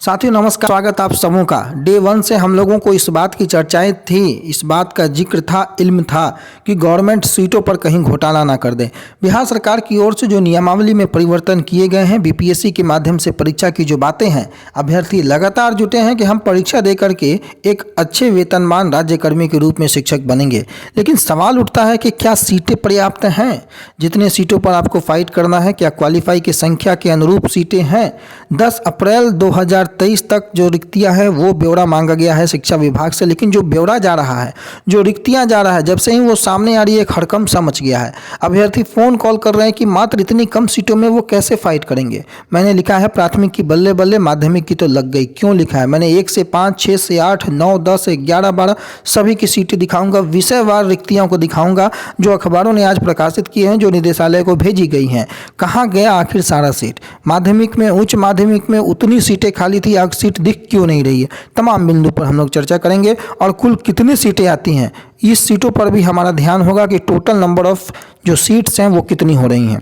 साथियों नमस्कार, स्वागत आप सबों का। डे 1 से हम लोगों को इस बात की चर्चाएं थी, इस बात का जिक्र था, इल्म था कि गवर्नमेंट सीटों पर कहीं घोटाला ना कर दे। बिहार सरकार की ओर से जो नियमावली में परिवर्तन किए गए हैं, बीपीएससी के माध्यम से परीक्षा की जो बातें हैं, अभ्यर्थी लगातार जुटे हैं कि हम परीक्षा दे करके एक अच्छे वेतनमान राज्यकर्मी के रूप में शिक्षक बनेंगे। लेकिन सवाल उठता है कि क्या सीटें पर्याप्त हैं? जितने सीटों पर आपको फाइट करना है, क्या क्वालिफाई की संख्या के अनुरूप सीटें हैं? 10 अप्रैल 2023 तक जो रिक्तियां हैं वो ब्यौरा मांगा गया है शिक्षा विभाग से। लेकिन जो ब्यौरा जा रहा है, जो रिक्तियां जा रहा है, जब से ही वो सामने आ रही है, एक हड़कंप सा मच गया है। अभ्यर्थी फ़ोन कॉल कर रहे हैं कि मात्र इतनी कम सीटों में वो कैसे फाइट करेंगे। मैंने लिखा है प्राथमिक की बल्ले बल्ले, माध्यमिक की तो लग गई। क्यों लिखा है? मैंने 1 से 5, 6 से 8, 9, 10, 11, 12 सभी की सीटें दिखाऊंगा, विषयवार रिक्तियों को दिखाऊंगा जो अखबारों ने आज प्रकाशित किए हैं, जो निदेशालय को भेजी गई हैं। कहाँ गया आखिर सारा सीट? माध्यमिक में, उच्च माध्यमिक में उतनी सीटें खाली थी, अब सीट दिख क्यों नहीं रही है? तमाम बिंदु पर हम लोग चर्चा करेंगे और कुल कितनी सीटें आती हैं, इस सीटों पर भी हमारा ध्यान होगा कि टोटल नंबर ऑफ जो सीट्स हैं वो कितनी हो रही हैं।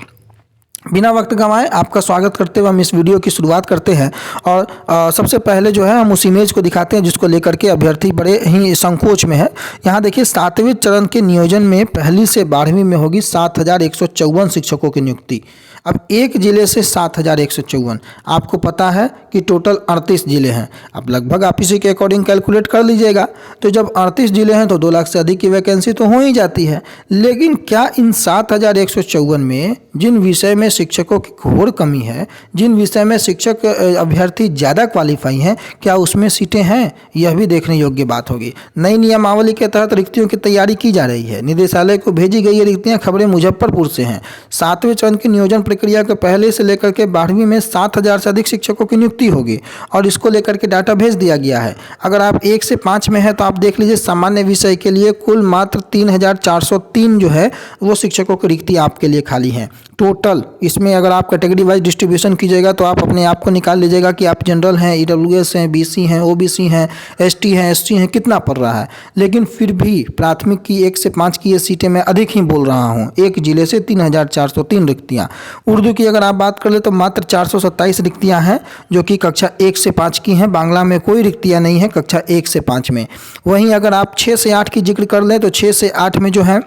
बिना वक्त गंवाए आपका स्वागत करते हुए हम इस वीडियो की शुरुआत करते हैं और सबसे पहले जो है हम उस इमेज को दिखाते हैं जिसको लेकर के अभ्यर्थी बड़े ही संकोच में है। यहाँ देखिए 7वें चरण के नियोजन में पहली से 12वीं में होगी 7154 शिक्षकों की नियुक्ति। अब एक जिले से 7154, आपको पता है कि टोटल 38 जिले हैं। अब लगभग आप इसी के अकॉर्डिंग कैलकुलेट कर लीजिएगा। तो जब 38 जिले हैं तो 2 लाख से अधिक की वैकेंसी तो हो ही जाती है। लेकिन क्या इन 7154 में जिन विषय में शिक्षकों की घोर कमी है, जिन विषय में शिक्षक अभ्यर्थी ज़्यादा क्वालिफाई हैं, क्या उसमें सीटें हैं? यह भी देखने योग्य बात होगी। नई नियमावली के तहत रिक्तियों की तैयारी की जा रही है। निदेशालय को भेजी गई ये रिक्तियाँ, खबरें मुजफ्फरपुर से हैं। 7वें चरण की नियोजन प्रक्रिया के पहले से लेकर के 12वीं में 7000 से अधिक शिक्षकों की नियुक्ति होगी और इसको लेकर के डाटा भेज दिया गया है। अगर आप 1 से 5 में है तो आप देख लीजिए, सामान्य विषय के लिए कुल मात्र 3403 जो है वो शिक्षकों की रिक्ति आपके लिए खाली हैं टोटल। इसमें अगर आप कैटेगरी वाइज डिस्ट्रीब्यूशन कीजिएगा तो आप अपने आप को निकाल लीजिएगा कि आप जनरल हैं, ईडब्ल्यूएस हैं, बीसी हैं, ओबीसी हैं, एसटी हैं, एससी हैं, कितना पड़ रहा है। लेकिन फिर भी प्राथमिक की 1 से 5 की ये सीटें मैं अधिक ही बोल रहा हूँ। एक जिले से 3403 रिक्तियाँ। उर्दू की अगर आप बात कर ले तो मात्र 427 रिक्तियाँ हैं जो कि कक्षा 1 से 5 की हैं। बांग्ला में कोई रिक्तियाँ नहीं है कक्षा 1 से 5 में। वहीं अगर आप 6 से 8 की जिक्र कर लें तो 6 से 8 में जो है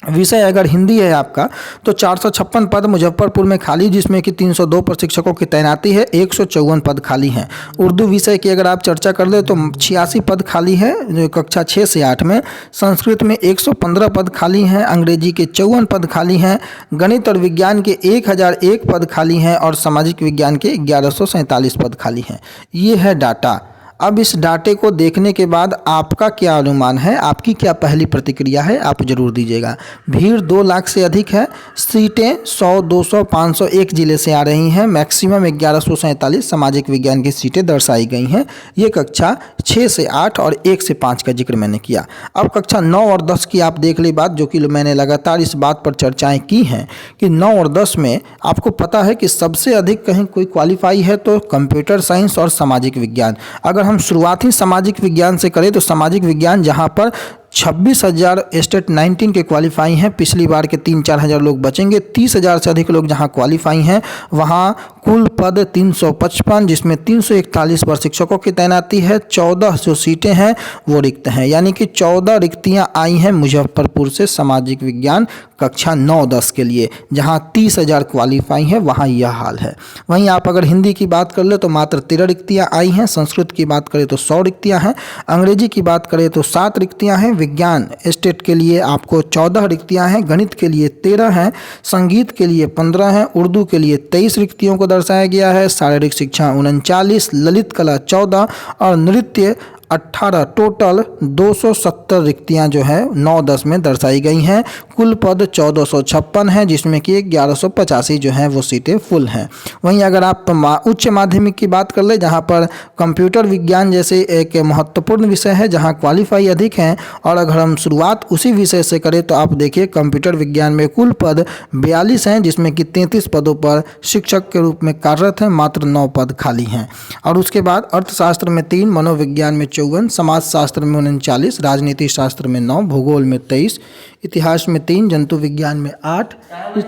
विषय अगर हिंदी है आपका तो 456 पद मुजफ्फरपुर में खाली, जिसमें कि 302 पर शिक्षकों की तैनाती है, 154 पद खाली हैं। उर्दू विषय की अगर आप चर्चा कर ले तो 86 पद खाली है जो कक्षा 6 से 8 में। संस्कृत में 115 पद खाली हैं, अंग्रेजी के 54 पद खाली हैं, गणित और विज्ञान के 1001 पद खाली हैं और सामाजिक विज्ञान के 1147 पद खाली हैं। ये है डाटा। अब इस डाटे को देखने के बाद आपका क्या अनुमान है, आपकी क्या पहली प्रतिक्रिया है, आप जरूर दीजिएगा। भीड़ 2 लाख से अधिक है। सीटें 100, 200, 500 एक जिले से आ रही हैं। मैक्सिमम 1147 सामाजिक विज्ञान की सीटें दर्शाई गई हैं। ये कक्षा 6 से 8 और 1 से 5 का जिक्र मैंने किया। अब कक्षा 9 और 10 की आप देख ली बात, जो कि मैंने लगातार इस बात पर चर्चाएँ की हैं कि 9 और 10 में आपको पता है कि सबसे अधिक कहीं कोई क्वालिफाई है तो कंप्यूटर साइंस और सामाजिक विज्ञान। अगर हम शुरुआती सामाजिक विज्ञान से करें तो सामाजिक विज्ञान जहां पर 26,000 स्टेट 19 के क्वालिफाई हैं, पिछली बार के 3-4 हज़ार लोग बचेंगे। 30,000 से अधिक लोग जहां क्वालिफाई हैं वहां कुल पद 355, जिसमें 341 पर शिक्षकों की तैनाती है। 14 जो सीटें हैं वो रिक्त हैं, यानी कि 14 रिक्तियां आई हैं मुजफ्फरपुर से सामाजिक विज्ञान कक्षा 9-10 के लिए। जहां 30,000 क्वालिफाई हैं वहां यह हाल है। वहीं आप अगर हिंदी की बात कर ले तो मात्र 13 रिक्तियाँ आई हैं। संस्कृत की बात करें तो 100 रिक्तियाँ हैं। अंग्रेजी की बात करें तो 7 रिक्तियाँ हैं। विज्ञान स्टेट के लिए आपको 14 रिक्तियां हैं, गणित के लिए 13 हैं, संगीत के लिए 15 हैं, उर्दू के लिए 23 रिक्तियों को दर्शाया गया है, शारीरिक शिक्षा 39, ललित कला 14 और नृत्य 18। टोटल 270 रिक्तियां जो है 9-10 में दर्शाई गई हैं। कुल पद 1456 हैं, जिसमें कि 1185 जो हैं वो सीटें फुल हैं। वहीं अगर आप उच्च माध्यमिक की बात कर ले, जहां पर कंप्यूटर विज्ञान जैसे एक महत्वपूर्ण विषय है जहां क्वालिफाई अधिक हैं, और अगर हम शुरुआत उसी विषय से करें तो आप देखिए कंप्यूटर विज्ञान में कुल पद 42 हैं, जिसमें कि 33 पदों पर शिक्षक के रूप में कार्यरत हैं, मात्र 9 पद खाली हैं। और उसके बाद अर्थशास्त्र में 3, मनोविज्ञान में 54, समाजशास्त्र में 39, राजनीति शास्त्र में 9, भूगोल में 23, इतिहास में 3, जंतु विज्ञान में 8। इस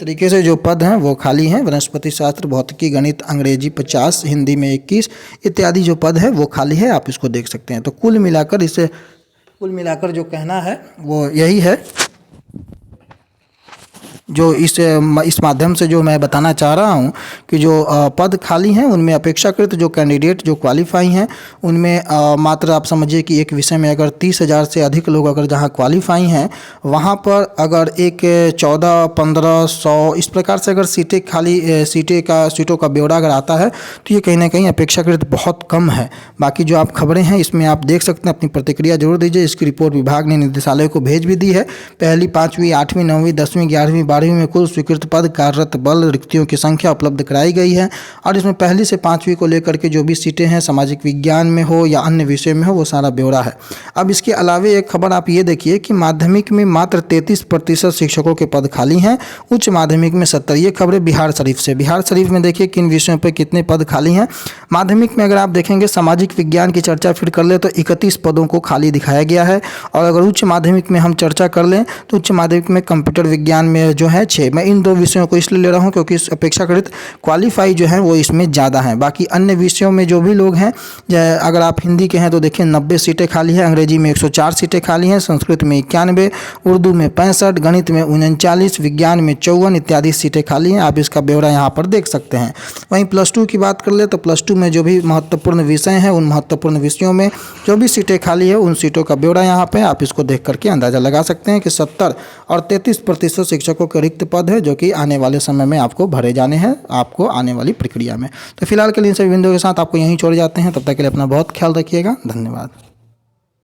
तरीके से जो पद हैं वो खाली हैं। वनस्पति शास्त्र, भौतिकी, गणित, अंग्रेजी 50, हिंदी में 21 इत्यादि जो पद है वो खाली है, आप इसको देख सकते हैं। तो कुल मिलाकर जो कहना है वो यही है, जो इस माध्यम से जो मैं बताना चाह रहा हूं कि जो पद खाली हैं उनमें अपेक्षाकृत जो कैंडिडेट जो क्वालिफाई हैं उनमें मात्र आप समझिए कि एक विषय में अगर 30,000 से अधिक लोग अगर जहां क्वालिफाई हैं वहां पर अगर एक 14, 15, 100 इस प्रकार से अगर सीटों का ब्यौरा अगर आता है तो ये कहीं ना कहीं अपेक्षाकृत बहुत कम है। बाकी जो आप खबरें हैं इसमें आप देख सकते हैं, अपनी प्रतिक्रिया जरूर दीजिए। इसकी रिपोर्ट विभाग ने निदेशालय को भेज भी दी है। पहली, 5वीं, 8वीं, 9वीं, 10वीं, 11वीं, 12वीं में कुल स्वीकृत पद, कार्यरत बल, रिक्तियों की संख्या उपलब्ध कराई गई है। और इसमें पहली से 5वीं को लेकर के जो भी सीटें हैं सामाजिक विज्ञान में हो या अन्य विषय में हो वो सारा ब्यौरा है। अब इसके अलावे एक खबर आप ये देखिए कि माध्यमिक में मात्र 33% शिक्षकों के पद खाली हैं, उच्च माध्यमिक में 70। ये खबरें बिहार शरीफ से। बिहार शरीफ में देखिए किन विषयों पर कितने पद खाली हैं। माध्यमिक में अगर आप देखेंगे सामाजिक विज्ञान की चर्चा फिर कर ले तो 31 पदों को खाली दिखाया गया है। और अगर उच्च माध्यमिक में हम चर्चा कर लें तो उच्च माध्यमिक में कंप्यूटर विज्ञान में जो है 6। मैं इन 2 विषयों को इसलिए ले रहा हूं क्योंकि इस अपेक्षाकृत क्वालिफाई जो है वो इसमें ज़्यादा हैं। बाकी अन्य विषयों में जो भी लोग हैं, अगर आप हिंदी के हैं तो देखिए 90 सीटें खाली हैं, अंग्रेजी में 104 सीटें खाली हैं, संस्कृत में 91, उर्दू में 65, गणित में 39, विज्ञान में 54 इत्यादि सीटें खाली हैं। आप इसका ब्यौरा यहाँ पर देख सकते हैं। वहीं +2 की बात कर ले तो +2 में जो भी महत्वपूर्ण विषय हैं उन महत्वपूर्ण विषयों में जो भी सीटें खाली है उन सीटों का ब्यौरा यहाँ पे आप इसको देख करके अंदाज़ा लगा सकते हैं कि 70 और 33% शिक्षकों के रिक्त पद है जो कि आने वाले समय में आपको भरे जाने हैं, आपको आने वाली प्रक्रिया में। तो फिलहाल के लिए इन सभी बिंदुओं के साथ आपको यहीं छोड़ जाते हैं। तब तक के लिए अपना बहुत ख्याल रखिएगा। धन्यवाद।